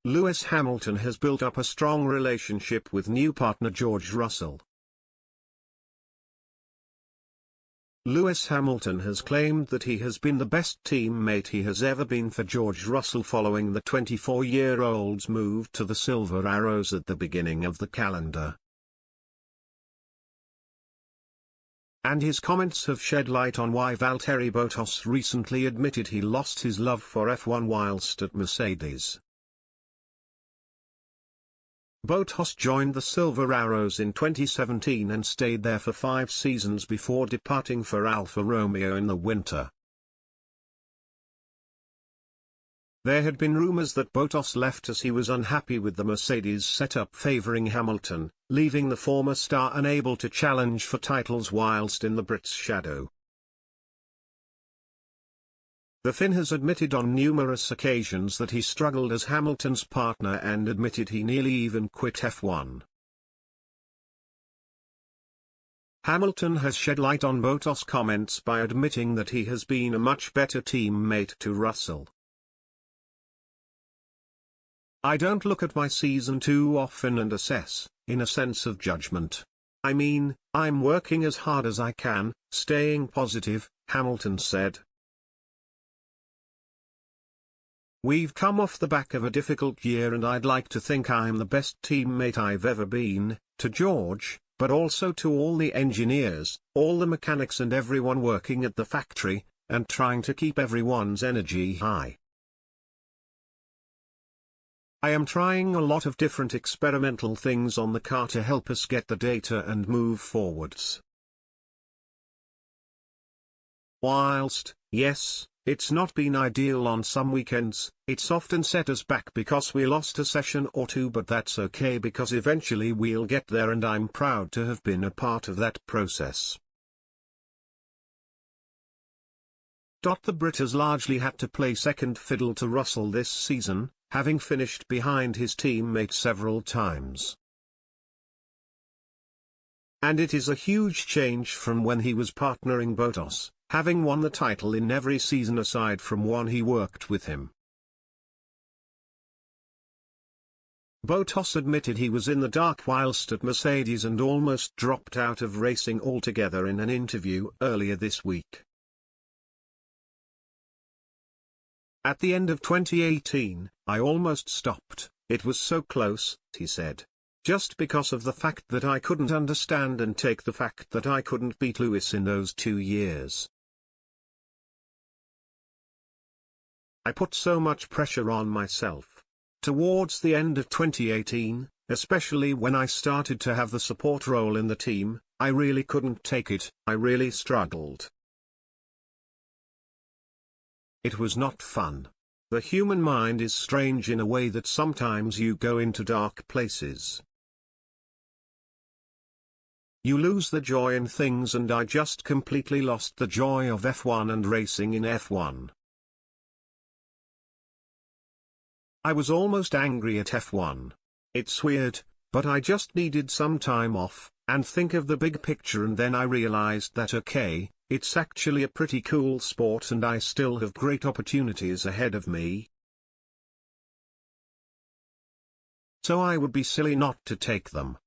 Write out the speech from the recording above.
Lewis Hamilton has built up a strong relationship with new partner George Russell. Lewis Hamilton has claimed that he has been the best teammate he has ever been for George Russell following the 24-year-old's move to the Silver Arrows at the beginning of the calendar. And his comments have shed light on why Valtteri Bottas recently admitted he lost his love for F1 whilst at Mercedes. Bottas joined the Silver Arrows in 2017 and stayed there for 5 seasons before departing for Alfa Romeo in the winter. There had been rumours that Bottas left as he was unhappy with the Mercedes setup favouring Hamilton, leaving the former star unable to challenge for titles whilst in the Brits' shadow. The Finn has admitted on numerous occasions that he struggled as Hamilton's partner and admitted he nearly even quit F1. Hamilton has shed light on Bottas' comments by admitting that he has been a much better teammate to Russell. "I don't look at my season too often and assess, in a sense of judgment. I mean, I'm working as hard as I can, staying positive," Hamilton said. "We've come off the back of a difficult year and I'd like to think I'm the best teammate I've ever been, to George, but also to all the engineers, all the mechanics and everyone working at the factory, and trying to keep everyone's energy high. I am trying a lot of different experimental things on the car to help us get the data and move forwards. Whilst, yes, it's not been ideal on some weekends, it's often set us back because we lost a session or two, but that's okay because eventually we'll get there and I'm proud to have been a part of that process." The Brit has largely had to play second fiddle to Russell this season, having finished behind his teammate several times. And it is a huge change from when he was partnering Bottas, having won the title in every season aside from one he worked with him. Bottas admitted he was in the dark whilst at Mercedes and almost dropped out of racing altogether in an interview earlier this week. "At the end of 2018, I almost stopped, it was so close," he said. "Just because of the fact that I couldn't understand and take the fact that I couldn't beat Lewis in those 2 years. I put so much pressure on myself. Towards the end of 2018, especially when I started to have the support role in the team, I really couldn't take it, I really struggled. It was not fun. The human mind is strange in a way that sometimes you go into dark places. You lose the joy in things and I just completely lost the joy of F1 and racing in F1. I was almost angry at F1. It's weird, but I just needed some time off, and think of the big picture, and then I realized that okay, it's actually a pretty cool sport and I still have great opportunities ahead of me. So I would be silly not to take them.